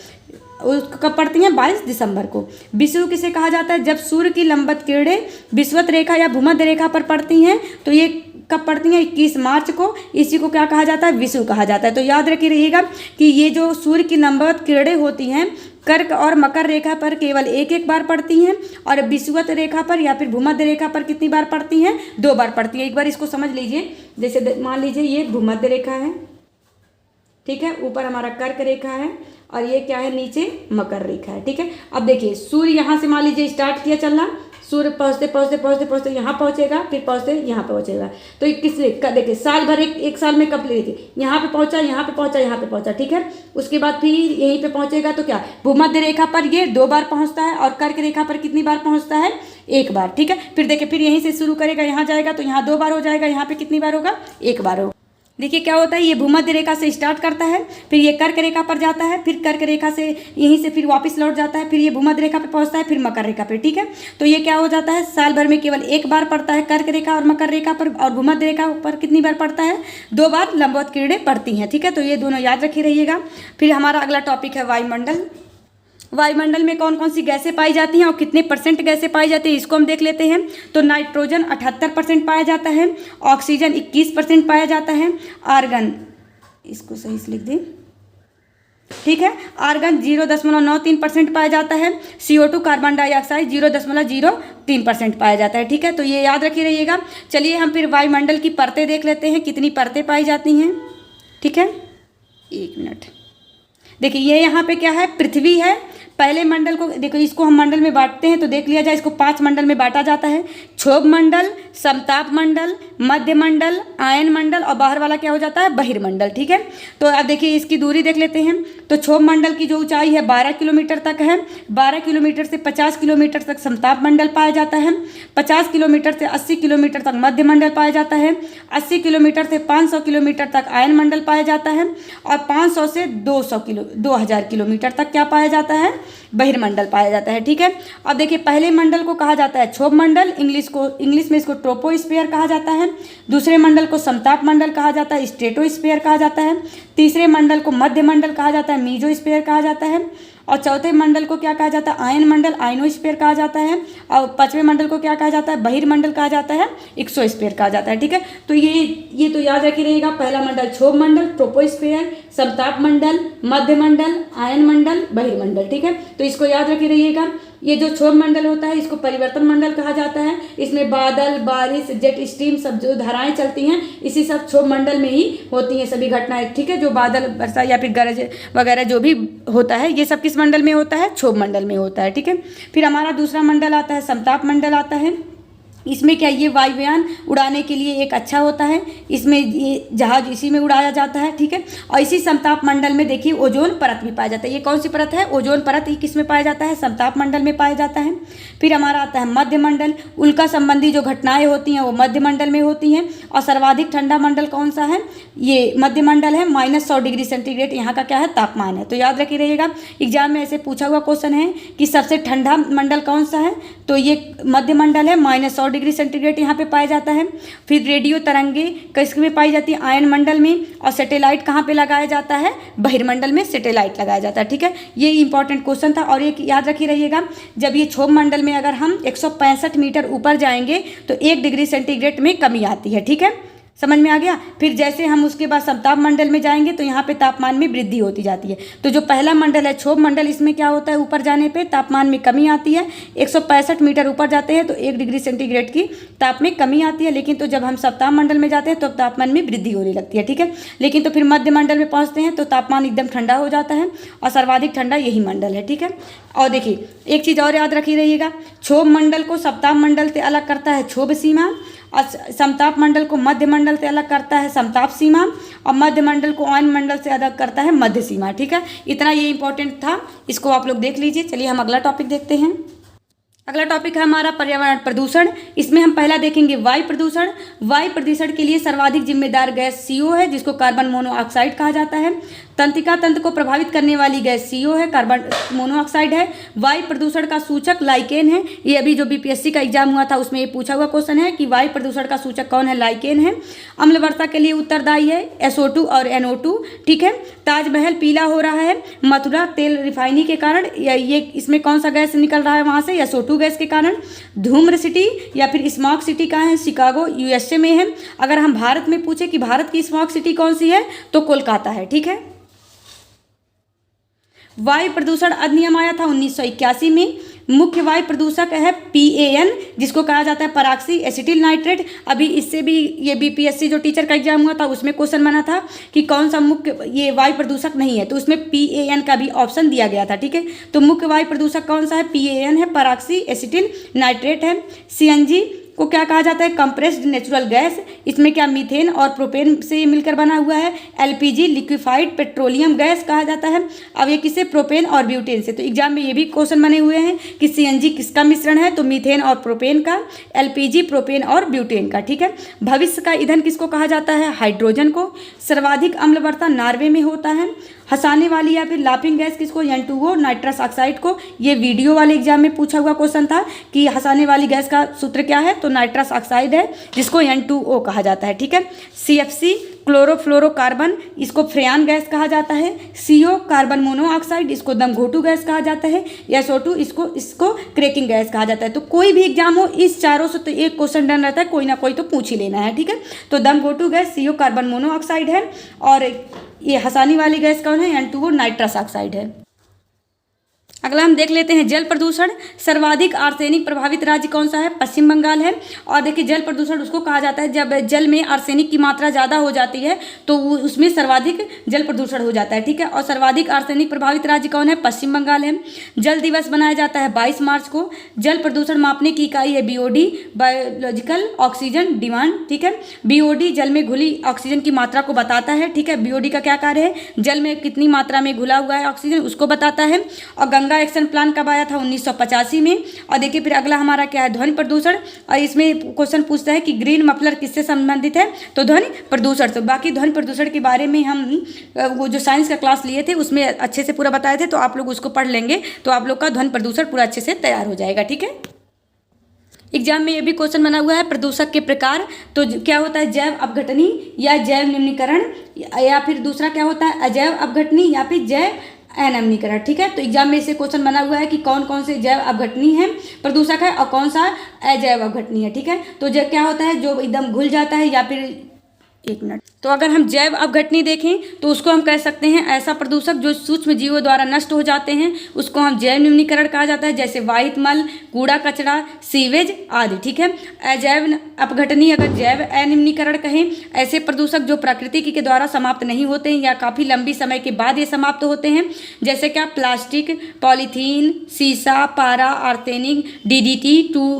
उसको कब पड़ती हैं, 22 दिसंबर को। विषुव किसे कहा जाता है, जब सूर्य की लंबवत किरणें विषुवत रेखा या भूमध्य रेखा पर पड़ती हैं तो ये कब पड़ती हैं, 21 मार्च को। इसी को क्या कहा जाता है, विषुव कहा जाता है। तो याद रखिए रहिएगा कि ये जो सूर्य की लंबवत किरणें होती हैं कर्क और मकर रेखा पर केवल एक बार पड़ती हैं, और विषुवत रेखा पर या फिर भूमध्य रेखा पर कितनी बार पड़ती हैं, 2 बार पड़ती हैं। एक बार इसको समझ लीजिए, जैसे मान लीजिए ये भूमध्य रेखा है, ठीक है, ऊपर हमारा कर्क रेखा है और ये क्या है, नीचे मकर रेखा है। ठीक है, अब देखिए सूर्य यहाँ से मान लीजिए स्टार्ट किया चलना, सूर्य पहुँचते पहुँचते पहुँचते पहुँचते यहाँ पहुँचेगा, फिर पहुँचते यहाँ पहुँचेगा। तो देखिए साल भर एक साल में कब लेगी, यहाँ पे पहुँचा, यहाँ पे पहुँचा, यहाँ पे पहुँचा। ठीक है, उसके बाद फिर यहीं पे पहुँचेगा तो क्या, भूमध्य रेखा पर ये 2 बार पहुँचता है और कर्क रेखा पर कितनी बार पहुँचता है, 1 बार। ठीक है, फिर देखिए फिर यहीं से शुरू करेगा, यहाँ जाएगा तो यहाँ 2 बार हो जाएगा, यहाँ पे कितनी बार होगा, 1 बार होगा। देखिए क्या होता है, ये भूमध्य रेखा से स्टार्ट करता है, फिर ये कर्क रेखा पर जाता है, फिर कर्क रेखा से यहीं से फिर वापस लौट जाता है, फिर ये भूमध्य रेखा पे पहुंचता है, फिर मकर रेखा पे। ठीक है, तो ये क्या हो जाता है, साल भर में केवल 1 बार पड़ता है कर्क रेखा और मकर रेखा पर, और भूमध्य रेखा पर कितनी बार पड़ता है, 2 बार लंबवत किरणें पड़ती हैं। ठीक है, तो ये दोनों याद रखे रहिएगा। फिर हमारा अगला टॉपिक है वायुमंडल। वायुमंडल में कौन कौन सी गैसें पाई जाती हैं और कितने % गैसें पाई जाती हैं, इसको हम देख लेते हैं। तो नाइट्रोजन 78% पाया जाता है, ऑक्सीजन 21% पाया जाता है, आर्गन, इसको सही से लिख दें, ठीक है, आर्गन 0.93% पाया जाता है, CO2 कार्बन डाइऑक्साइड 0.03% पाया जाता है। ठीक है, तो ये याद रखिए रहिएगा। चलिए हम फिर वायुमंडल की परतें देख लेते हैं, कितनी परतें पाई जाती हैं। ठीक है, 1 मिनट। देखिए ये यहाँ पे क्या है, पृथ्वी है। पहले मंडल को देखो, इसको हम मंडल में बांटते हैं तो देख लिया जाए, इसको 5 मंडल में बांटा जाता है। क्षोभ मंडल, समताप मंडल, मध्य मंडल, आयन मंडल और बाहर वाला क्या हो जाता है, बहिर्मंडल। ठीक है, तो अब देखिए इसकी दूरी देख लेते हैं। तो क्षोभ मंडल की जो ऊंचाई है 12 किलोमीटर तक है। 12 किलोमीटर से 50 किलोमीटर तक समताप मंडल पाया जाता है। 50 किलोमीटर से 80 किलोमीटर तक मध्य मंडल पाया जाता है। 80 किलोमीटर से 500 किलोमीटर तक आयन मंडल पाया जाता है। और 500 से 2000 किलोमीटर तक क्या पाया जाता है, बहिर्मंडल पाया जाता है। ठीक है, अब देखिए पहले मंडल को कहा जाता है क्षोभ मंडल, इंग्लिश में इसको ट्रोपोस्फीयर कहा जाता है। दूसरे मंडल को समताप मंडल कहा जाता है, स्ट्रेटोस्फीयर कहा जाता है। तीसरे मंडल को मध्य मंडल कहा जाता है, मीजोस्फीयर कहा जाता है। और चौथे मंडल को क्या कहा जाता है, आयन मंडल, आयनोस्फीयर कहा जाता है। और 5वें मंडल को क्या कहा जाता है, बहिर्मंडल कहा जाता है, एक्सोस्फीयर कहा जाता है। ठीक है, तो ये तो याद रखिए रहेगा। पहला मंडल क्षोभ मंडल, ट्रोपोस्फीयर, समताप मंडल, मध्य मंडल, आयन मंडल, बहिर्मंडल। ठीक है, तो इसको याद रखिए रहिएगा। ये जो क्षोभ मंडल होता है इसको परिवर्तन मंडल कहा जाता है। इसमें बादल, बारिश, जेट स्ट्रीम सब जो धाराएं चलती हैं इसी सब क्षोभ मंडल में ही होती हैं सभी घटनाएं। ठीक है, जो बादल, वर्षा या फिर गरज वगैरह जो भी होता है ये सब किस मंडल में होता है, क्षोभ मंडल में होता है। ठीक है, फिर हमारा दूसरा मंडल आता है, समताप मंडल आता है। इसमें क्या, ये वायुयान उड़ाने के लिए एक अच्छा होता है, इसमें ये जहाज इसी में उड़ाया जाता है। ठीक है, और इसी समताप मंडल में देखिए ओजोन परत भी पाया जाता है। ये कौन सी परत है, ओजोन परत, ये किस में पाया जाता है, समताप मंडल में पाया जाता है। फिर हमारा आता है मध्य मंडल, उल्का संबंधी जो घटनाएं होती हैं वो मध्य मंडल में होती हैं। और सर्वाधिक ठंडा मंडल कौन सा है, ये मध्य मंडल है। -100 डिग्री सेंटीग्रेड यहाँ का क्या है, तापमान है। तो याद रखिए रहिएगा, एग्जाम में ऐसे पूछा हुआ क्वेश्चन है कि सबसे ठंडा मंडल कौन सा है, तो ये मध्य मंडल है, -100 डिग्री सेंटीग्रेड यहाँ पे पाया जाता है। फिर रेडियो तरंगे किस में पाई जाती है, आयन मंडल में। और सैटेलाइट कहाँ पे लगाया जाता है, बहिर्मंडल में सैटेलाइट लगाया जाता है। ठीक है, ये इंपॉर्टेंट क्वेश्चन था। और एक याद रखिए रहिएगा, जब ये क्षोभ मंडल में अगर हम 165 मीटर ऊपर जाएंगे तो 1 डिग्री सेंटीग्रेड में कमी आती है। ठीक है, समझ में आ गया। फिर जैसे हम उसके बाद समताप मंडल में जाएंगे तो यहाँ पे तापमान में वृद्धि होती जाती है। तो जो पहला मंडल है क्षोभ मंडल, इसमें क्या होता है, ऊपर जाने पे तापमान में कमी आती है। 165 मीटर ऊपर जाते हैं तो 1 डिग्री सेंटीग्रेड की ताप में कमी आती है। लेकिन तो जब हम समताप मंडल में जाते हैं तो तापमान में वृद्धि होने लगती है। ठीक है, लेकिन तो फिर मध्य मंडल में पहुँचते हैं तो तापमान एकदम ठंडा हो जाता है और सर्वाधिक ठंडा यही मंडल है। ठीक है, और देखिए एक चीज़ और याद रखी रहिएगा, क्षोभ मंडल को समताप मंडल से अलग करता है क्षोभ सीमा और समताप मंडल को मध्य मंडल से अलग करता है समताप सीमा, और मध्य मंडल को अयन मंडल से अलग करता है मध्य सीमा। ठीक है, इतना ये इंपॉर्टेंट था, इसको आप लोग देख लीजिए। चलिए हम अगला टॉपिक देखते हैं। अगला टॉपिक है हमारा पर्यावरण प्रदूषण। इसमें हम पहला देखेंगे वायु प्रदूषण। वायु प्रदूषण के लिए सर्वाधिक जिम्मेदार गैस CO है, जिसको कार्बन मोनोऑक्साइड कहा जाता है। तंत्रिका तंत्र को प्रभावित करने वाली गैस CO है, कार्बन मोनोऑक्साइड है। वायु प्रदूषण का सूचक लाइकेन है। ये अभी जो BPSC का एग्जाम हुआ था उसमें ये पूछा हुआ क्वेश्चन है कि वायु प्रदूषण का सूचक कौन है, लाइकेन है। अम्ल वर्षा के लिए उत्तरदायी है SO2 और NO2। ठीक है, ताजमहल पीला हो रहा है मथुरा तेल रिफाइनी के कारण, ये इसमें कौन सा गैस निकल रहा है वहाँ से, SO2 गैस के कारण। धूम्र सिटी या फिर स्मॉग सिटी कहाँ है, शिकागो USA में है। अगर हम भारत में पूछे कि भारत की स्मॉग सिटी कौन सी है तो कोलकाता है। ठीक है, वायु प्रदूषण अधिनियम आया था 1981 में। मुख्य वायु प्रदूषक है PAN, जिसको कहा जाता है पराक्सी एसिटिल नाइट्रेट। अभी इससे भी ये BPSC जो टीचर का एग्जाम हुआ था उसमें क्वेश्चन बना था कि कौन सा मुख्य ये वायु प्रदूषक नहीं है, तो उसमें PAN का भी ऑप्शन दिया गया था। ठीक है, तो मुख्य वायु प्रदूषक कौन सा है, PAN है, पराक्सी एसिटिल नाइट्रेट है। CNG को क्या कहा जाता है, कंप्रेस्ड नेचुरल गैस। इसमें क्या मीथेन और प्रोपेन से मिलकर बना हुआ है। LPG लिक्विफाइड पेट्रोलियम गैस कहा जाता है। अब ये किससे, प्रोपेन और ब्यूटेन से। तो एग्जाम में ये भी क्वेश्चन बने हुए हैं कि CNG किसका मिश्रण है, तो मीथेन और प्रोपेन का, LPG प्रोपेन और ब्यूटेन का। ठीक है, भविष्य का ईंधन किसको कहा जाता है, हाइड्रोजन को। सर्वाधिक अम्ल वर्षा नॉर्वे में होता है। हंसाने वाली या फिर लाफिंग गैस किसको, N2O नाइट्रस ऑक्साइड को। ये वीडियो वाले एग्जाम में पूछा हुआ क्वेश्चन था कि हंसाने वाली गैस का सूत्र क्या है, तो नाइट्रस ऑक्साइड है, जिसको N2O कहा जाता है। ठीक है, CFC क्लोरोफ्लोरोकार्बन, इसको फ्रेयान गैस कहा जाता है। CO कार्बन मोनोऑक्साइड, इसको दमघोटू गैस कहा जाता है। SO2 इसको क्रैकिंग गैस कहा जाता है। तो कोई भी एग्जाम हो इस चारों से तो एक क्वेश्चन डन रहता है, कोई ना कोई तो पूछ ही लेना है। ठीक है, तो दमघोटू गैस CO कार्बन मोनोऑक्साइड है, और ये हंसाने वाली गैस कौन है, N2O नाइट्रस ऑक्साइड है। अगला हम देख लेते हैं जल प्रदूषण। सर्वाधिक आर्सेनिक प्रभावित राज्य कौन सा है, पश्चिम बंगाल है। और देखिए जल प्रदूषण उसको कहा जाता है जब जल में आर्सेनिक की मात्रा ज़्यादा हो जाती है तो उसमें सर्वाधिक जल प्रदूषण हो जाता है। ठीक है, और सर्वाधिक आर्सेनिक प्रभावित राज्य कौन है, पश्चिम बंगाल है। जल दिवस मनाया जाता है 22 मार्च को। जल प्रदूषण मापने की इकाई है BOD, बायोलॉजिकल ऑक्सीजन डिमांड। ठीक है, BOD जल में घुली ऑक्सीजन की मात्रा को बताता है। ठीक है, BOD का क्या कार्य है, जल में कितनी मात्रा में घुला हुआ है ऑक्सीजन उसको बताता है। और गंगा एक्शन प्लान कब आया था, 1985 में। और देखिए फिर अगला हमारा क्या है, ध्वनि प्रदूषण। और इसमें क्वेश्चन पूछता है कि ग्रीन मफलर किससे संबंधित है, तो ध्वनि प्रदूषण। तो बाकी ध्वनि प्रदूषण के बारे में हम वो जो साइंस का क्लास लिए थे उसमें अच्छे से पूरा बताए थे, तो आप लोग उसको पढ़ लेंगे तो आप लोग का ध्वनि प्रदूषण पूरा अच्छे से तैयार हो जाएगा। ठीक है, एग्जाम में ये भी क्वेश्चन बना हुआ है प्रदूषक के प्रकार। तो क्या होता है, जैव अपघटनी या जैव निम्नीकरण, या फिर दूसरा क्या होता है, अजैव अपघटनी या फिर जैव अनिम्नीकरण। ठीक है, तो एग्जाम में इसे क्वेश्चन बना हुआ है कि कौन कौन से जैव अपघटनी है प्रदूषक है और कौन सा अजैव अपघटनी है। ठीक है, तो जब क्या होता है, जो एकदम घुल जाता है, या फिर एक मिनट, तो अगर हम जैव अपघटनी देखें तो उसको हम कह सकते हैं ऐसा प्रदूषक जो सूक्ष्म जीवों द्वारा नष्ट हो जाते हैं, उसको हम जैव निम्नीकरण कहा जाता है, जैसे वाहित मल, कूड़ा कचरा, सीवेज आदि। ठीक है, अजैव अपघटनी अगर जैव अनिम्नीकरण कहें, ऐसे प्रदूषक जो प्रकृति के द्वारा समाप्त नहीं होते हैं या काफ़ी लंबी समय के बाद ये समाप्त होते हैं, जैसे क्या प्लास्टिक, पॉलीथीन, सीसा, पारा, आर्सेनिक, DDT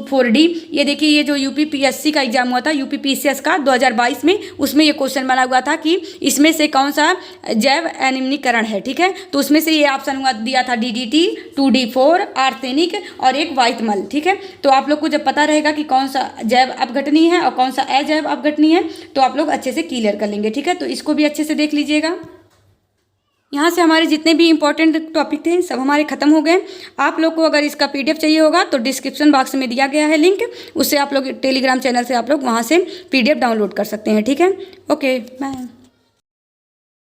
4D। ये देखिए ये जो UPPSC का एग्जाम हुआ था, UPPCS का 2022 में, उसमें ये क्वेश्चन बना हुआ था कि इसमें से कौन सा जैव अनिम्नीकरण है। ठीक है, तो उसमें से ये ऑप्शन हुआ दिया था DDT 2D4, आर्सेनिक और एक वाहित मल। ठीक है, तो आप लोग को जब पता रहेगा कि कौन सा जैव अपघटनी है और कौन सा अजैव अपघटनी है तो आप लोग अच्छे से क्लियर कर लेंगे। ठीक है, तो इसको भी अच्छे से देख लीजिएगा। यहाँ से हमारे जितने भी इंपॉर्टेंट टॉपिक थे सब हमारे खत्म हो गए। आप लोग को अगर इसका PDF चाहिए होगा तो डिस्क्रिप्शन बॉक्स में दिया गया है लिंक, उससे आप लोग टेलीग्राम चैनल से आप लोग वहाँ से PDF डाउनलोड कर सकते हैं। ठीक है, ओके बाय।